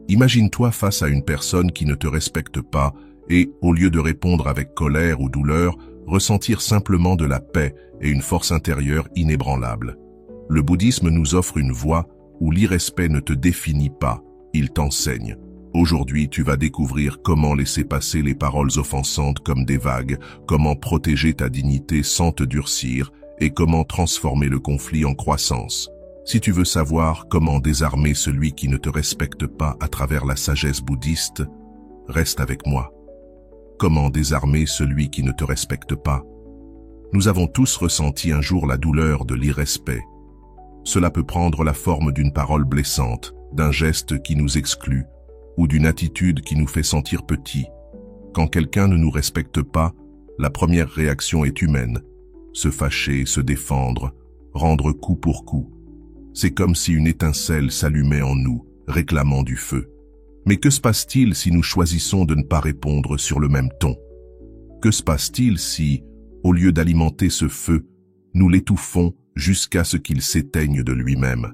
Imagine-toi face à une personne qui ne te respecte pas et, au lieu de répondre avec colère ou douleur, ressentir simplement de la paix et une force intérieure inébranlable. Le bouddhisme nous offre une voie où l'irrespect ne te définit pas, il t'enseigne. Aujourd'hui, tu vas découvrir comment laisser passer les paroles offensantes comme des vagues, comment protéger ta dignité sans te durcir et comment transformer le conflit en croissance. Si tu veux savoir comment désarmer celui qui ne te respecte pas à travers la sagesse bouddhiste, reste avec moi. Comment désarmer celui qui ne te respecte pas? Nous avons tous ressenti un jour la douleur de l'irrespect. Cela peut prendre la forme d'une parole blessante, d'un geste qui nous exclut, ou d'une attitude qui nous fait sentir petits. Quand quelqu'un ne nous respecte pas, la première réaction est humaine. Se fâcher, se défendre, rendre coup pour coup. C'est comme si une étincelle s'allumait en nous, réclamant du feu. Mais que se passe-t-il si nous choisissons de ne pas répondre sur le même ton? Que se passe-t-il si, au lieu d'alimenter ce feu, nous l'étouffons jusqu'à ce qu'il s'éteigne de lui-même?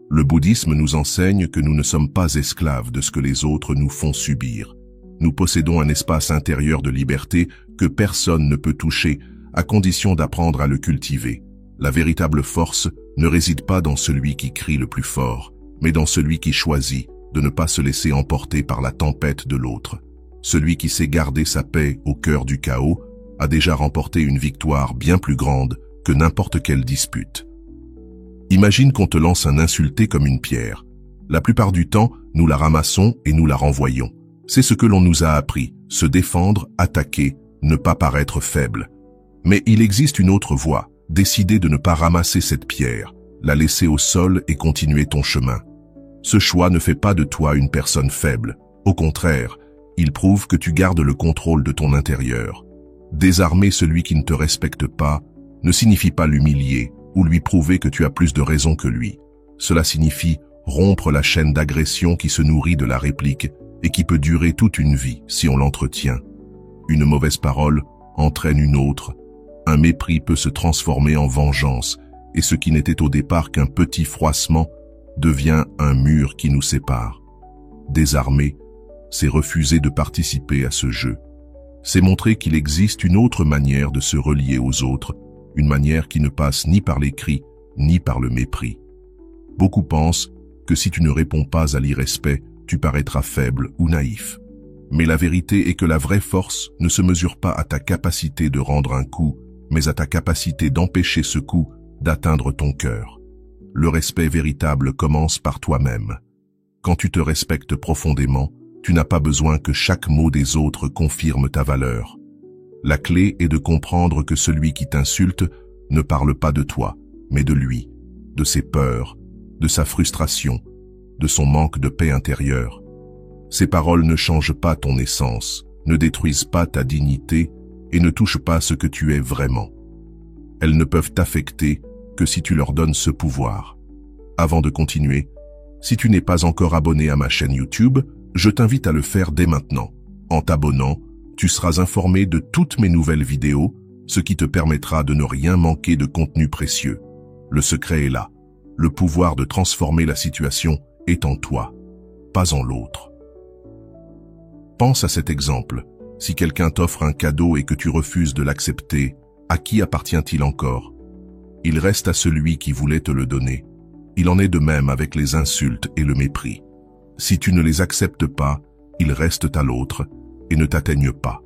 Le bouddhisme nous enseigne que nous ne sommes pas esclaves de ce que les autres nous font subir. Nous possédons un espace intérieur de liberté que personne ne peut toucher, à condition d'apprendre à le cultiver. La véritable force ne réside pas dans celui qui crie le plus fort, mais dans celui qui choisit de ne pas se laisser emporter par la tempête de l'autre. Celui qui sait garder sa paix au cœur du chaos a déjà remporté une victoire bien plus grande que n'importe quelle dispute. Imagine qu'on te lance un insulté comme une pierre. La plupart du temps, nous la ramassons et nous la renvoyons. C'est ce que l'on nous a appris, se défendre, attaquer, ne pas paraître faible. Mais il existe une autre voie, décider de ne pas ramasser cette pierre, la laisser au sol et continuer ton chemin. Ce choix ne fait pas de toi une personne faible. Au contraire, il prouve que tu gardes le contrôle de ton intérieur. Désarmer celui qui ne te respecte pas ne signifie pas l'humilier ou lui prouver que tu as plus de raison que lui. Cela signifie rompre la chaîne d'agression qui se nourrit de la réplique et qui peut durer toute une vie si on l'entretient. Une mauvaise parole entraîne une autre. Un mépris peut se transformer en vengeance et ce qui n'était au départ qu'un petit froissement devient un mur qui nous sépare. Désarmer, c'est refuser de participer à ce jeu. C'est montrer qu'il existe une autre manière de se relier aux autres, une manière qui ne passe ni par les cris, ni par le mépris. Beaucoup pensent que si tu ne réponds pas à l'irrespect, tu paraîtras faible ou naïf. Mais la vérité est que la vraie force ne se mesure pas à ta capacité de rendre un coup, mais à ta capacité d'empêcher ce coup d'atteindre ton cœur. Le respect véritable commence par toi-même. Quand tu te respectes profondément, tu n'as pas besoin que chaque mot des autres confirme ta valeur. La clé est de comprendre que celui qui t'insulte ne parle pas de toi, mais de lui, de ses peurs, de sa frustration, de son manque de paix intérieure. Ces paroles ne changent pas ton essence, ne détruisent pas ta dignité et ne touchent pas ce que tu es vraiment. Elles ne peuvent t'affecter que si tu leur donnes ce pouvoir. Avant de continuer, si tu n'es pas encore abonné à ma chaîne YouTube, je t'invite à le faire dès maintenant. En t'abonnant, tu seras informé de toutes mes nouvelles vidéos, ce qui te permettra de ne rien manquer de contenu précieux. Le secret est là. Le pouvoir de transformer la situation est en toi, pas en l'autre. Pense à cet exemple. Si quelqu'un t'offre un cadeau et que tu refuses de l'accepter, à qui appartient-il encore? Il reste à celui qui voulait te le donner. Il en est de même avec les insultes et le mépris. Si tu ne les acceptes pas, ils restent à l'autre et ne t'atteignent pas.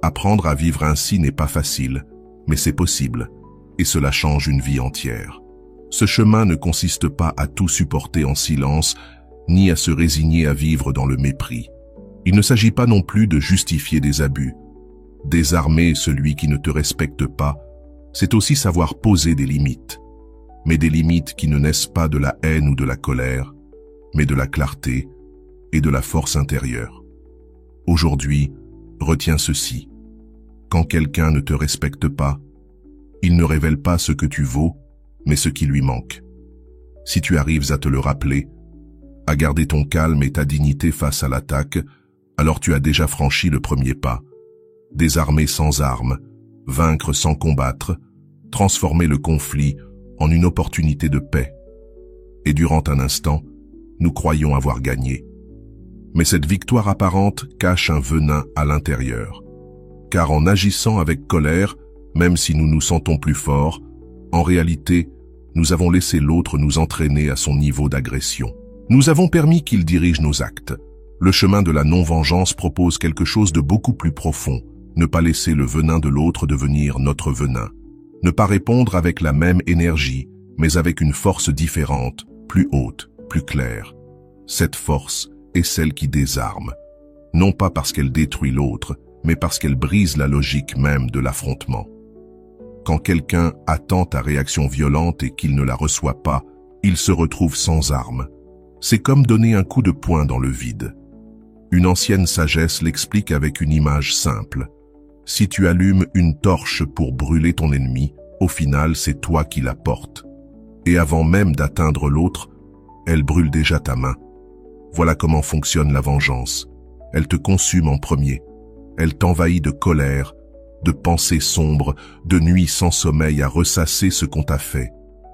Apprendre à vivre ainsi n'est pas facile, mais c'est possible, et cela change une vie entière. Ce chemin ne consiste pas à tout supporter en silence, ni à se résigner à vivre dans le mépris. Il ne s'agit pas non plus de justifier des abus. Désarmer celui qui ne te respecte pas, c'est aussi savoir poser des limites. Mais des limites qui ne naissent pas de la haine ou de la colère, mais de la clarté et de la force intérieure. Aujourd'hui, retiens ceci. Quand quelqu'un ne te respecte pas, il ne révèle pas ce que tu vaux, mais ce qui lui manque. Si tu arrives à te le rappeler, à garder ton calme et ta dignité face à l'attaque, alors tu as déjà franchi le premier pas. Désarmer sans armes, vaincre sans combattre, transformer le conflit en une opportunité de paix. Et durant un instant, nous croyons avoir gagné. Mais cette victoire apparente cache un venin à l'intérieur. Car en agissant avec colère, même si nous nous sentons plus forts, en réalité, nous avons laissé l'autre nous entraîner à son niveau d'agression. Nous avons permis qu'il dirige nos actes. Le chemin de la non-vengeance propose quelque chose de beaucoup plus profond. Ne pas laisser le venin de l'autre devenir notre venin. Ne pas répondre avec la même énergie, mais avec une force différente, plus haute, plus claire. Cette force est celle qui désarme. Non pas parce qu'elle détruit l'autre, mais parce qu'elle brise la logique même de l'affrontement. Quand quelqu'un attend ta réaction violente et qu'il ne la reçoit pas, il se retrouve sans arme. C'est comme donner un coup de poing dans le vide. Une ancienne sagesse l'explique avec une image simple. Si tu allumes une torche pour brûler ton ennemi, au final c'est toi qui la portes. Et avant même d'atteindre l'autre, elle brûle déjà ta main. Voilà comment fonctionne la vengeance. Elle te consume en premier. Elle t'envahit de colère, de pensées sombres, de nuits sans sommeil à ressasser ce qu'on t'a fait.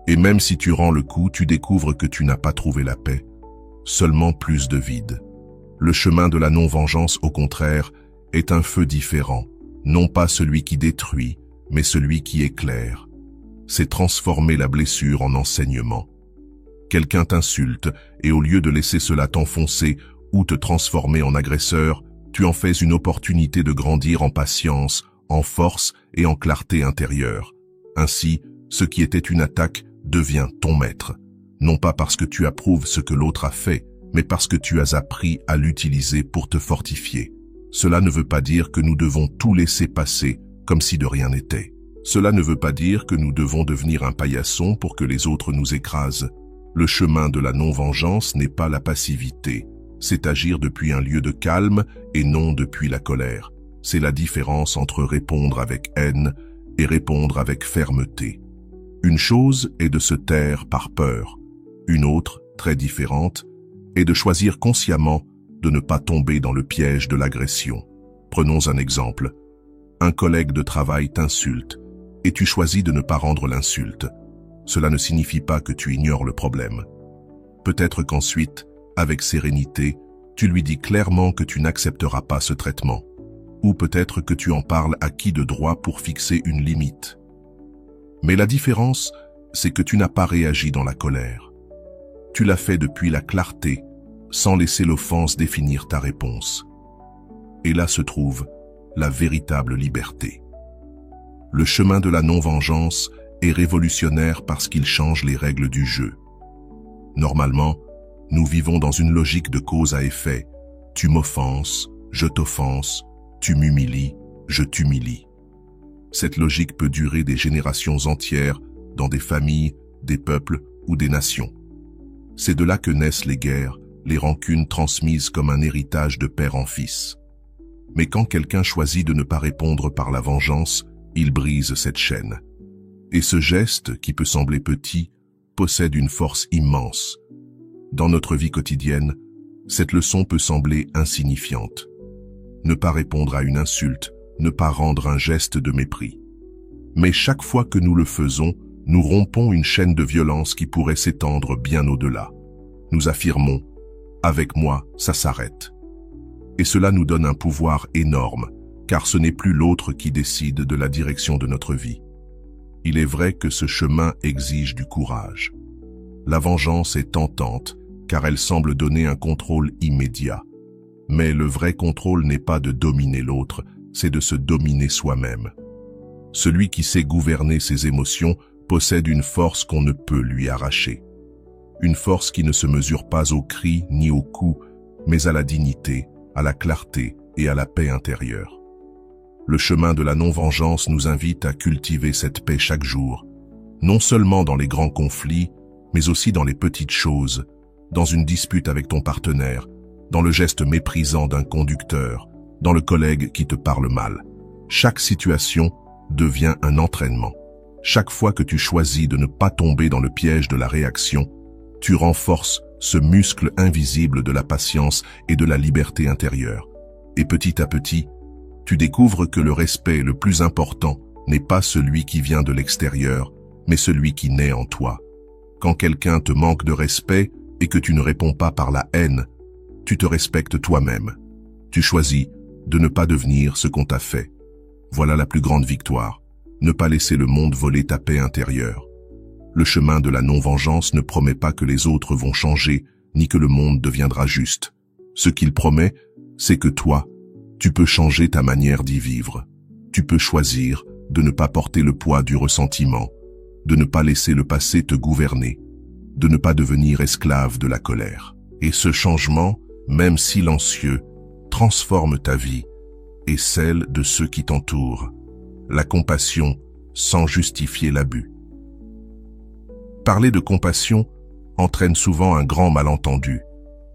Et même si tu rends le coup, tu découvres que tu n'as pas trouvé la paix, seulement plus de vide. Le chemin de la non-vengeance, au contraire, est un feu différent, non pas celui qui détruit, mais celui qui éclaire. C'est transformer la blessure en enseignement. Quelqu'un t'insulte, et au lieu de laisser cela t'enfoncer ou te transformer en agresseur, tu en fais une opportunité de grandir en patience, en force et en clarté intérieure. Ainsi, ce qui était une attaque devient ton maître. Non pas parce que tu approuves ce que l'autre a fait, mais parce que tu as appris à l'utiliser pour te fortifier. Cela ne veut pas dire que nous devons tout laisser passer comme si de rien n'était. Cela ne veut pas dire que nous devons devenir un paillasson pour que les autres nous écrasent. Le chemin de la non-vengeance n'est pas la passivité. C'est agir depuis un lieu de calme et non depuis la colère. C'est la différence entre répondre avec haine et répondre avec fermeté. Une chose est de se taire par peur. Une autre, très différente, est de choisir consciemment de ne pas tomber dans le piège de l'agression. Prenons un exemple. Un collègue de travail t'insulte et tu choisis de ne pas rendre l'insulte. Cela ne signifie pas que tu ignores le problème. Peut-être qu'ensuite, avec sérénité, tu lui dis clairement que tu n'accepteras pas ce traitement. Ou peut-être que tu en parles à qui de droit pour fixer une limite. Mais la différence, c'est que tu n'as pas réagi dans la colère. Tu l'as fait depuis la clarté, sans laisser l'offense définir ta réponse. Et là se trouve la véritable liberté. Le chemin de la non-vengeance est révolutionnaire parce qu'il change les règles du jeu. Normalement, nous vivons dans une logique de cause à effet. Tu m'offenses, je t'offense, tu m'humilies, je t'humilie. Cette logique peut durer des générations entières dans des familles, des peuples ou des nations. C'est de là que naissent les guerres, les rancunes transmises comme un héritage de père en fils. Mais quand quelqu'un choisit de ne pas répondre par la vengeance, il brise cette chaîne. Et ce geste, qui peut sembler petit, possède une force immense. Dans notre vie quotidienne, cette leçon peut sembler insignifiante. Ne pas répondre à une insulte, ne pas rendre un geste de mépris. Mais chaque fois que nous le faisons, nous rompons une chaîne de violence qui pourrait s'étendre bien au-delà. Nous affirmons « avec moi, ça s'arrête ». Et cela nous donne un pouvoir énorme, car ce n'est plus l'autre qui décide de la direction de notre vie. Il est vrai que ce chemin exige du courage. La vengeance est tentante, car elle semble donner un contrôle immédiat. Mais le vrai contrôle n'est pas de dominer l'autre, c'est de se dominer soi-même. Celui qui sait gouverner ses émotions possède une force qu'on ne peut lui arracher. Une force qui ne se mesure pas aux cris ni aux coups, mais à la dignité, à la clarté et à la paix intérieure. Le chemin de la non-vengeance nous invite à cultiver cette paix chaque jour, non seulement dans les grands conflits, mais aussi dans les petites choses, dans une dispute avec ton partenaire, dans le geste méprisant d'un conducteur, dans le collègue qui te parle mal. Chaque situation devient un entraînement. Chaque fois que tu choisis de ne pas tomber dans le piège de la réaction, tu renforces ce muscle invisible de la patience et de la liberté intérieure. Et petit à petit, tu découvres que le respect le plus important n'est pas celui qui vient de l'extérieur, mais celui qui naît en toi. Quand quelqu'un te manque de respect et que tu ne réponds pas par la haine, Tu te respectes toi-même. Tu choisis de ne pas devenir ce qu'on t'a fait. Voilà la plus grande victoire. Ne pas laisser le monde voler ta paix intérieure. Le chemin de la non-vengeance ne promet pas que les autres vont changer, ni que le monde deviendra juste. Ce qu'il promet, c'est que toi, tu peux changer ta manière d'y vivre. Tu peux choisir de ne pas porter le poids du ressentiment, de ne pas laisser le passé te gouverner, de ne pas devenir esclave de la colère. Et ce changement, même silencieux, transforme ta vie et celle de ceux qui t'entourent. La compassion sans justifier l'abus. Parler de compassion entraîne souvent un grand malentendu.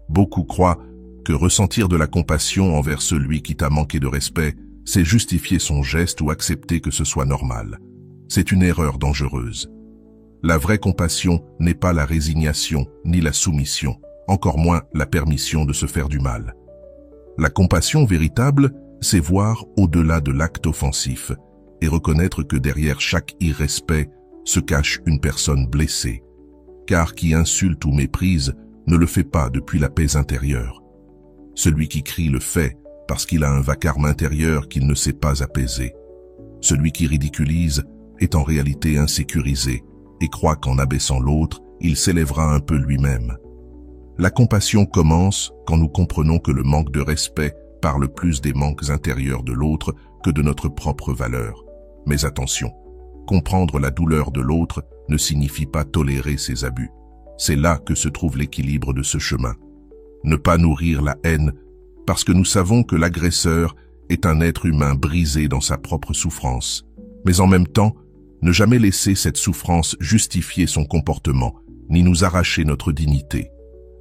Beaucoup croient que ressentir de la compassion envers celui qui t'a manqué de respect, c'est justifier son geste ou accepter que ce soit normal. C'est une erreur dangereuse. La vraie compassion n'est pas la résignation ni la soumission, encore moins la permission de se faire du mal. La compassion véritable, c'est voir au-delà de l'acte offensif et reconnaître que derrière chaque irrespect se cache une personne blessée. Car qui insulte ou méprise ne le fait pas depuis la paix intérieure. Celui qui crie le fait parce qu'il a un vacarme intérieur qu'il ne sait pas apaiser. Celui qui ridiculise est en réalité insécurisé et croit qu'en abaissant l'autre, il s'élèvera un peu lui-même. La compassion commence quand nous comprenons que le manque de respect parle plus des manques intérieurs de l'autre que de notre propre valeur. Mais attention, comprendre la douleur de l'autre ne signifie pas tolérer ses abus. C'est là que se trouve l'équilibre de ce chemin. Ne pas nourrir la haine parce que nous savons que l'agresseur est un être humain brisé dans sa propre souffrance. Mais en même temps, ne jamais laisser cette souffrance justifier son comportement, ni nous arracher notre dignité.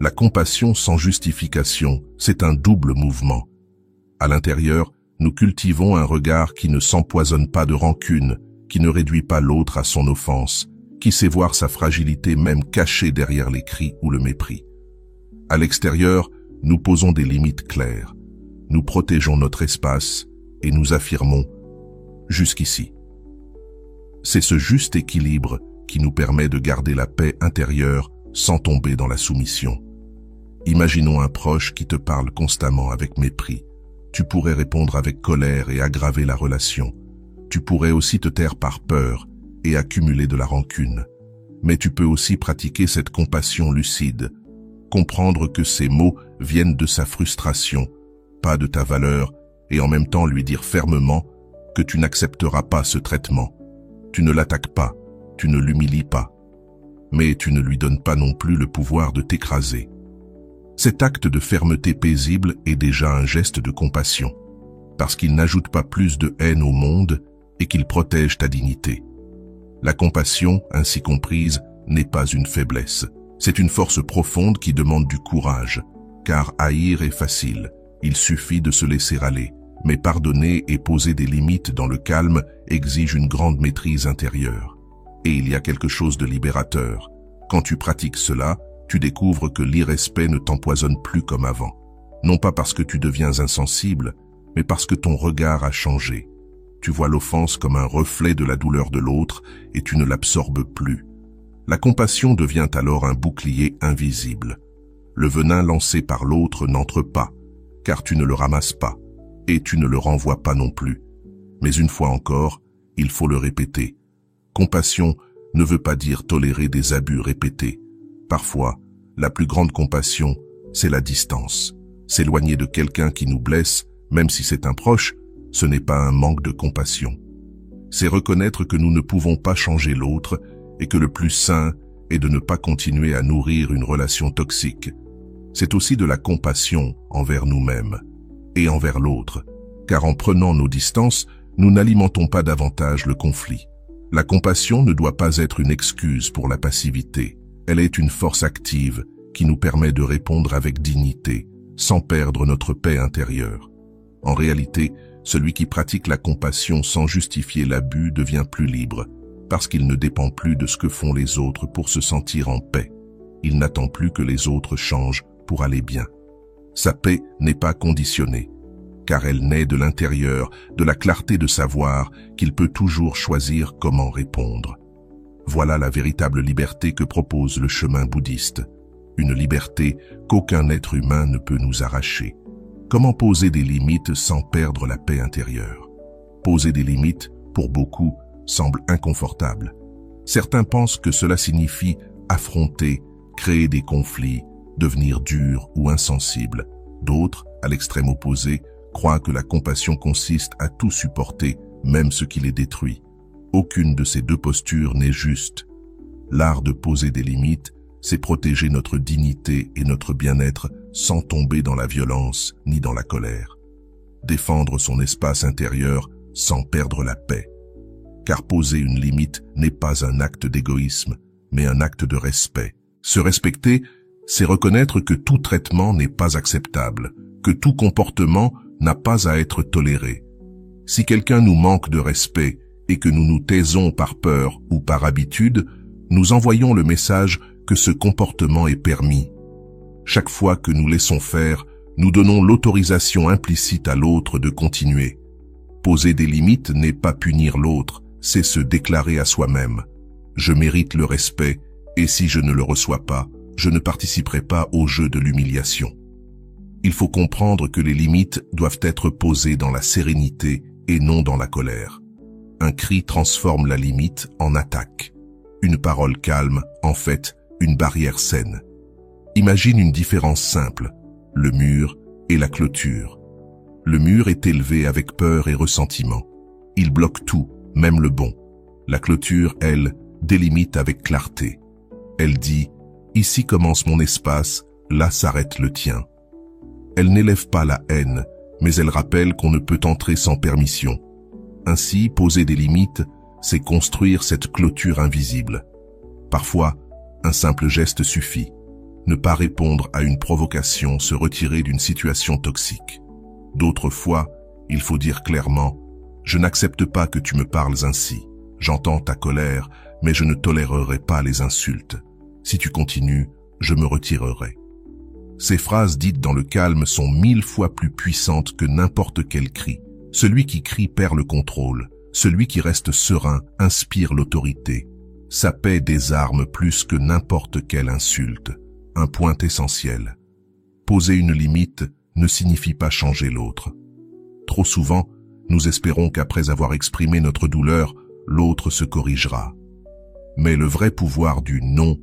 La compassion sans justification, c'est un double mouvement. À l'intérieur, nous cultivons un regard qui ne s'empoisonne pas de rancune, qui ne réduit pas l'autre à son offense, qui sait voir sa fragilité même cachée derrière les cris ou le mépris. À l'extérieur, nous posons des limites claires. Nous protégeons notre espace et nous affirmons « jusqu'ici ». C'est ce juste équilibre qui nous permet de garder la paix intérieure sans tomber dans la soumission. Imaginons un proche qui te parle constamment avec mépris. Tu pourrais répondre avec colère et aggraver la relation. Tu pourrais aussi te taire par peur et accumuler de la rancune. Mais tu peux aussi pratiquer cette compassion lucide, comprendre que ces mots viennent de sa frustration, pas de ta valeur, et en même temps lui dire fermement que tu n'accepteras pas ce traitement. Tu ne l'attaques pas, tu ne l'humilies pas, mais tu ne lui donnes pas non plus le pouvoir de t'écraser. Cet acte de fermeté paisible est déjà un geste de compassion, parce qu'il n'ajoute pas plus de haine au monde et qu'il protège ta dignité. La compassion, ainsi comprise, n'est pas une faiblesse. C'est une force profonde qui demande du courage, car haïr est facile, il suffit de se laisser aller. Mais pardonner et poser des limites dans le calme exige une grande maîtrise intérieure. Et il y a quelque chose de libérateur. Quand tu pratiques cela, tu découvres que l'irrespect ne t'empoisonne plus comme avant. Non pas parce que tu deviens insensible, mais parce que ton regard a changé. Tu vois l'offense comme un reflet de la douleur de l'autre et tu ne l'absorbes plus. La compassion devient alors un bouclier invisible. Le venin lancé par l'autre n'entre pas, car tu ne le ramasses pas, et tu ne le renvoies pas non plus. Mais une fois encore, il faut le répéter. Compassion ne veut pas dire tolérer des abus répétés. Parfois, la plus grande compassion, c'est la distance. S'éloigner de quelqu'un qui nous blesse, même si c'est un proche, ce n'est pas un manque de compassion. C'est reconnaître que nous ne pouvons pas changer l'autre et que le plus sain est de ne pas continuer à nourrir une relation toxique. C'est aussi de la compassion envers nous-mêmes et envers l'autre, car en prenant nos distances, nous n'alimentons pas davantage le conflit. La compassion ne doit pas être une excuse pour la passivité. Elle est une force active qui nous permet de répondre avec dignité, sans perdre notre paix intérieure. En réalité, celui qui pratique la compassion sans justifier l'abus devient plus libre, parce qu'il ne dépend plus de ce que font les autres pour se sentir en paix. Il n'attend plus que les autres changent pour aller bien. Sa paix n'est pas conditionnée, car elle naît de l'intérieur, de la clarté de savoir qu'il peut toujours choisir comment répondre. Voilà la véritable liberté que propose le chemin bouddhiste. une liberté qu'aucun être humain ne peut nous arracher. Comment poser des limites sans perdre la paix intérieure? Poser des limites, pour beaucoup, semble inconfortable. Certains pensent que cela signifie affronter, créer des conflits, devenir dur ou insensible. D'autres, à l'extrême opposé, croient que la compassion consiste à tout supporter, même ce qui les détruit. Aucune de ces deux postures n'est juste. L'art de poser des limites, c'est protéger notre dignité et notre bien-être sans tomber dans la violence ni dans la colère. Défendre son espace intérieur sans perdre la paix. Car poser une limite n'est pas un acte d'égoïsme, mais un acte de respect. Se respecter, c'est reconnaître que tout traitement n'est pas acceptable, que tout comportement n'a pas à être toléré. Si quelqu'un nous manque de respect et que nous nous taisons par peur ou par habitude, nous envoyons le message que ce comportement est permis. Chaque fois que nous laissons faire, nous donnons l'autorisation implicite à l'autre de continuer. Poser des limites n'est pas punir l'autre, c'est se déclarer à soi-même. Je mérite le respect, et si je ne le reçois pas, je ne participerai pas au jeu de l'humiliation. Il faut comprendre que les limites doivent être posées dans la sérénité et non dans la colère. Un cri transforme la limite en attaque. Une parole calme, en fait, une barrière saine. Imagine une différence simple, le mur et la clôture. Le mur est élevé avec peur et ressentiment. Il bloque tout, même le bon. La clôture, elle, délimite avec clarté. Elle dit « Ici commence mon espace, là s'arrête le tien ». Elle n'élève pas la haine, mais elle rappelle qu'on ne peut entrer sans permission. Ainsi, poser des limites, c'est construire cette clôture invisible. Parfois, un simple geste suffit. Ne pas répondre à une provocation, se retirer d'une situation toxique. D'autres fois, il faut dire clairement « Je n'accepte pas que tu me parles ainsi. J'entends ta colère, mais je ne tolérerai pas les insultes. Si tu continues, je me retirerai. » Ces phrases dites dans le calme sont 1000 fois plus puissantes que n'importe quel cri. Celui qui crie perd le contrôle. Celui qui reste serein inspire l'autorité. Sa paix désarme plus que n'importe quelle insulte. Un point essentiel. Poser une limite ne signifie pas changer l'autre. Trop souvent, nous espérons qu'après avoir exprimé notre douleur, l'autre se corrigera. Mais le vrai pouvoir du non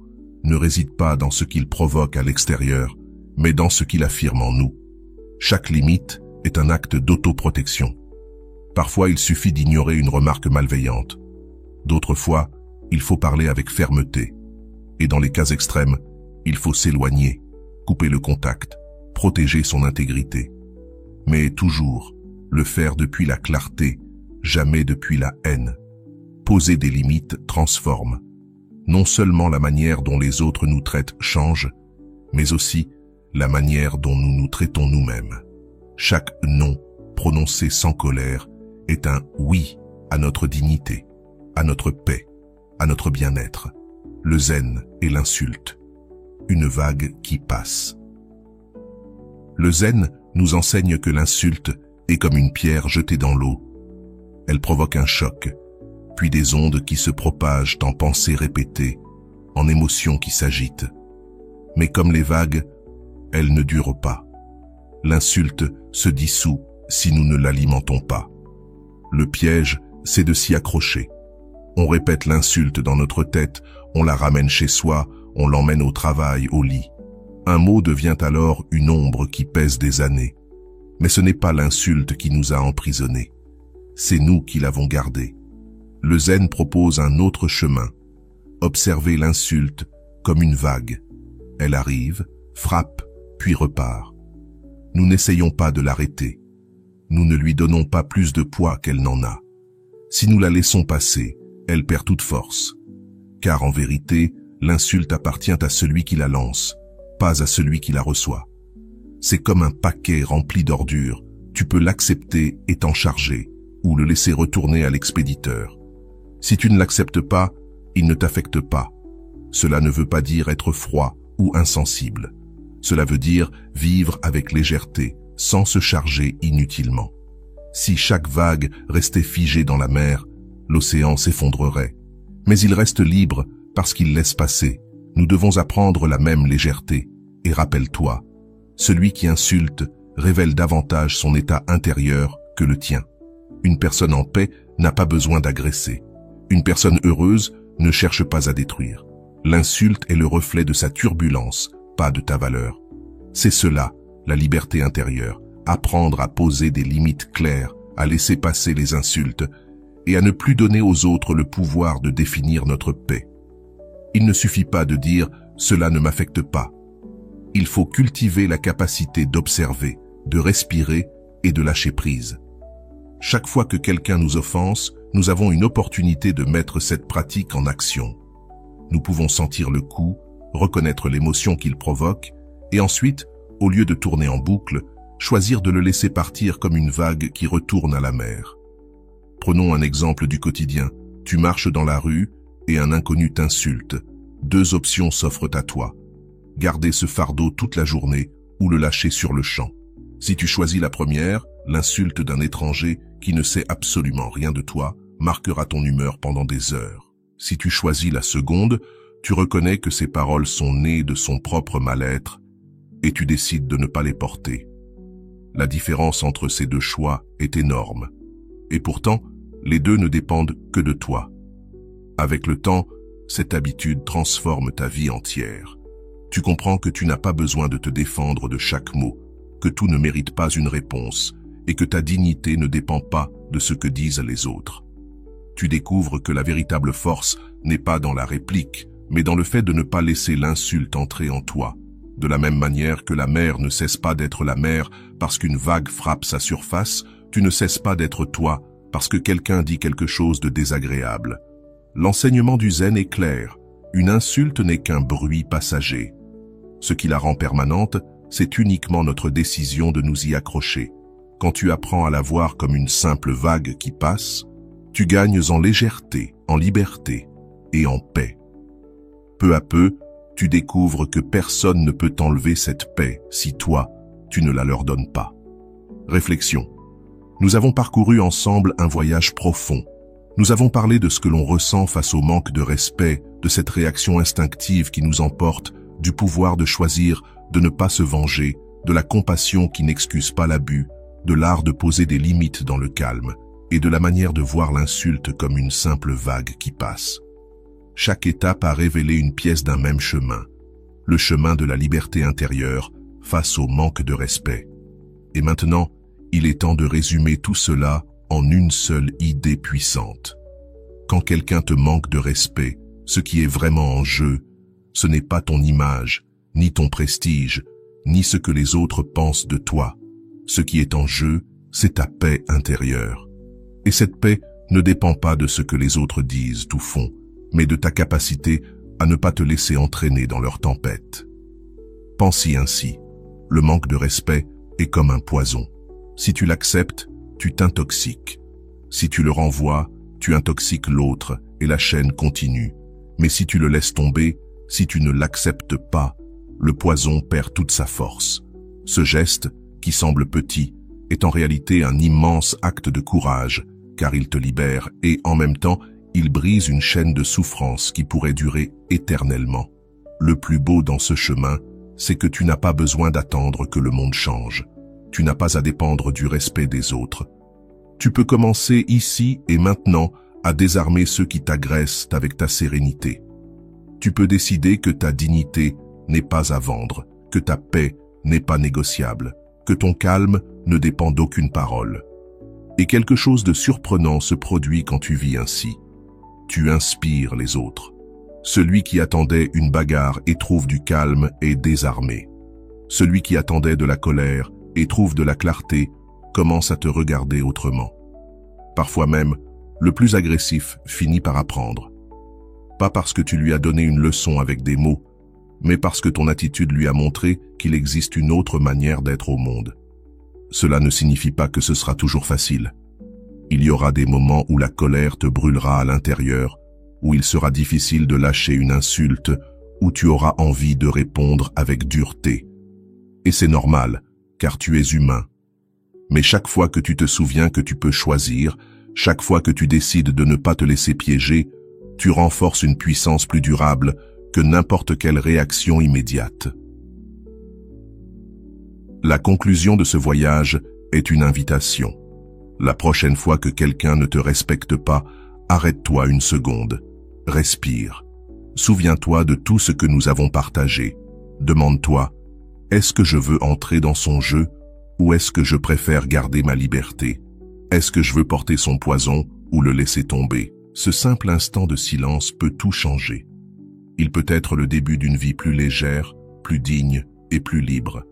ne réside pas dans ce qu'il provoque à l'extérieur, mais dans ce qu'il affirme en nous. Chaque limite est un acte d'autoprotection. Parfois, il suffit d'ignorer une remarque malveillante. D'autres fois, il faut parler avec fermeté. Et dans les cas extrêmes, il faut s'éloigner, couper le contact, protéger son intégrité. Mais toujours, le faire depuis la clarté, jamais depuis la haine. Poser des limites transforme. Non seulement la manière dont les autres nous traitent change, mais aussi la manière dont nous nous traitons nous-mêmes. Chaque non prononcé sans colère est un oui à notre dignité, à notre paix, à notre bien-être. Le zen et l'insulte. Une vague qui passe. Le zen nous enseigne que l'insulte est comme une pierre jetée dans l'eau. Elle provoque un choc, puis des ondes qui se propagent en pensées répétées, en émotions qui s'agitent. Mais comme les vagues, elles ne durent pas. L'insulte se dissout si nous ne l'alimentons pas. Le piège, c'est de s'y accrocher. On répète l'insulte dans notre tête, on la ramène chez soi, on l'emmène au travail, au lit. Un mot devient alors une ombre qui pèse des années. Mais ce n'est pas l'insulte qui nous a emprisonnés. C'est nous qui l'avons gardée. Le zen propose un autre chemin. Observer l'insulte comme une vague. Elle arrive, frappe, puis repart. Nous n'essayons pas de l'arrêter. Nous ne lui donnons pas plus de poids qu'elle n'en a. Si nous la laissons passer, elle perd toute force. Car en vérité, l'insulte appartient à celui qui la lance, pas à celui qui la reçoit. C'est comme un paquet rempli d'ordures. Tu peux l'accepter et t'en charger, ou le laisser retourner à l'expéditeur. Si tu ne l'acceptes pas, il ne t'affecte pas. Cela ne veut pas dire être froid ou insensible. Cela veut dire vivre avec légèreté, sans se charger inutilement. Si chaque vague restait figée dans la mer, l'océan s'effondrerait. Mais il reste libre parce qu'il laisse passer. Nous devons apprendre la même légèreté. Et rappelle-toi, celui qui insulte révèle davantage son état intérieur que le tien. Une personne en paix n'a pas besoin d'agresser. Une personne heureuse ne cherche pas à détruire. L'insulte est le reflet de sa turbulence, pas de ta valeur. C'est cela, la liberté intérieure. Apprendre à poser des limites claires, à laisser passer les insultes et à ne plus donner aux autres le pouvoir de définir notre paix. Il ne suffit pas de dire « cela ne m'affecte pas ». Il faut cultiver la capacité d'observer, de respirer et de lâcher prise. Chaque fois que quelqu'un nous offense, nous avons une opportunité de mettre cette pratique en action. Nous pouvons sentir le coup, reconnaître l'émotion qu'il provoque, et ensuite, au lieu de tourner en boucle, choisir de le laisser partir comme une vague qui retourne à la mer. Prenons un exemple du quotidien. Tu marches dans la rue et un inconnu t'insulte. Deux options s'offrent à toi. Garder ce fardeau toute la journée ou le lâcher sur le champ. Si tu choisis la première, l'insulte d'un étranger qui ne sait absolument rien de toi marquera ton humeur pendant des heures. Si tu choisis la seconde, tu reconnais que ces paroles sont nées de son propre mal-être et tu décides de ne pas les porter. La différence entre ces deux choix est énorme. Et pourtant, les deux ne dépendent que de toi. Avec le temps, cette habitude transforme ta vie entière. Tu comprends que tu n'as pas besoin de te défendre de chaque mot, que tout ne mérite pas une réponse et que ta dignité ne dépend pas de ce que disent les autres. Tu découvres que la véritable force n'est pas dans la réplique, mais dans le fait de ne pas laisser l'insulte entrer en toi. De la même manière que la mer ne cesse pas d'être la mer parce qu'une vague frappe sa surface, tu ne cesses pas d'être toi parce que quelqu'un dit quelque chose de désagréable. L'enseignement du zen est clair. Une insulte n'est qu'un bruit passager. Ce qui la rend permanente, c'est uniquement notre décision de nous y accrocher. Quand tu apprends à la voir comme une simple vague qui passe, tu gagnes en légèreté, en liberté et en paix. Peu à peu, tu découvres que personne ne peut t'enlever cette paix si toi, tu ne la leur donnes pas. Réflexion. Nous avons parcouru ensemble un voyage profond. Nous avons parlé de ce que l'on ressent face au manque de respect, de cette réaction instinctive qui nous emporte, du pouvoir de choisir, de ne pas se venger, de la compassion qui n'excuse pas l'abus, de l'art de poser des limites dans le calme, et de la manière de voir l'insulte comme une simple vague qui passe. Chaque étape a révélé une pièce d'un même chemin, le chemin de la liberté intérieure face au manque de respect. Et maintenant, il est temps de résumer tout cela en une seule idée puissante. Quand quelqu'un te manque de respect, ce qui est vraiment en jeu, ce n'est pas ton image, ni ton prestige, ni ce que les autres pensent de toi. Ce qui est en jeu, c'est ta paix intérieure. Et cette paix ne dépend pas de ce que les autres disent ou font, mais de ta capacité à ne pas te laisser entraîner dans leur tempête. Pense-y ainsi. Le manque de respect est comme un poison. Si tu l'acceptes, tu t'intoxiques. Si tu le renvoies, tu intoxiques l'autre et la chaîne continue. Mais si tu le laisses tomber, si tu ne l'acceptes pas, le poison perd toute sa force. Ce geste, qui semble petit, est en réalité un immense acte de courage, car il te libère et, en même temps, il brise une chaîne de souffrance qui pourrait durer éternellement. Le plus beau dans ce chemin, c'est que tu n'as pas besoin d'attendre que le monde change. Tu n'as pas à dépendre du respect des autres. Tu peux commencer ici et maintenant à désarmer ceux qui t'agressent avec ta sérénité. Tu peux décider que ta dignité n'est pas à vendre, que ta paix n'est pas négociable, que ton calme ne dépend d'aucune parole. Et quelque chose de surprenant se produit quand tu vis ainsi. Tu inspires les autres. Celui qui attendait une bagarre et trouve du calme est désarmé. Celui qui attendait de la colère et trouve de la clarté commence à te regarder autrement. Parfois même, le plus agressif finit par apprendre. Pas parce que tu lui as donné une leçon avec des mots, mais parce que ton attitude lui a montré qu'il existe une autre manière d'être au monde. Cela ne signifie pas que ce sera toujours facile. Il y aura des moments où la colère te brûlera à l'intérieur, où il sera difficile de lâcher une insulte, où tu auras envie de répondre avec dureté. Et c'est normal, car tu es humain. Mais chaque fois que tu te souviens que tu peux choisir, chaque fois que tu décides de ne pas te laisser piéger, tu renforces une puissance plus durable que n'importe quelle réaction immédiate. La conclusion de ce voyage est une invitation. La prochaine fois que quelqu'un ne te respecte pas, arrête-toi une seconde. Respire. Souviens-toi de tout ce que nous avons partagé. Demande-toi, est-ce que je veux entrer dans son jeu ou est-ce que je préfère garder ma liberté? Est-ce que je veux porter son poison ou le laisser tomber? Ce simple instant de silence peut tout changer. Il peut être le début d'une vie plus légère, plus digne et plus libre.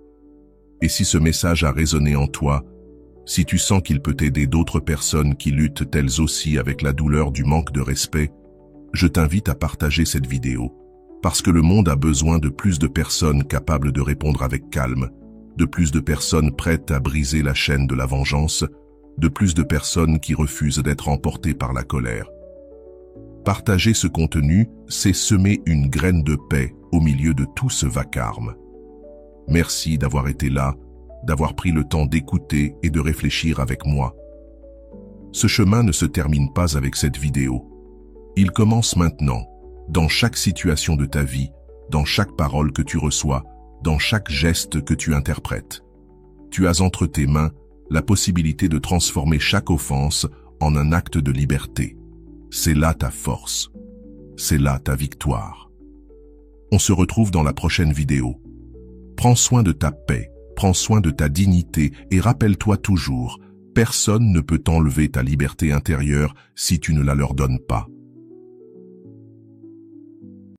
Et si ce message a résonné en toi, si tu sens qu'il peut aider d'autres personnes qui luttent elles aussi avec la douleur du manque de respect, je t'invite à partager cette vidéo, parce que le monde a besoin de plus de personnes capables de répondre avec calme, de plus de personnes prêtes à briser la chaîne de la vengeance, de plus de personnes qui refusent d'être emportées par la colère. Partager ce contenu, c'est semer une graine de paix au milieu de tout ce vacarme. Merci d'avoir été là, d'avoir pris le temps d'écouter et de réfléchir avec moi. Ce chemin ne se termine pas avec cette vidéo. Il commence maintenant, dans chaque situation de ta vie, dans chaque parole que tu reçois, dans chaque geste que tu interprètes. Tu as entre tes mains la possibilité de transformer chaque offense en un acte de liberté. C'est là ta force. C'est là ta victoire. On se retrouve dans la prochaine vidéo. Prends soin de ta paix, prends soin de ta dignité et rappelle-toi toujours, personne ne peut t'enlever ta liberté intérieure si tu ne la leur donnes pas.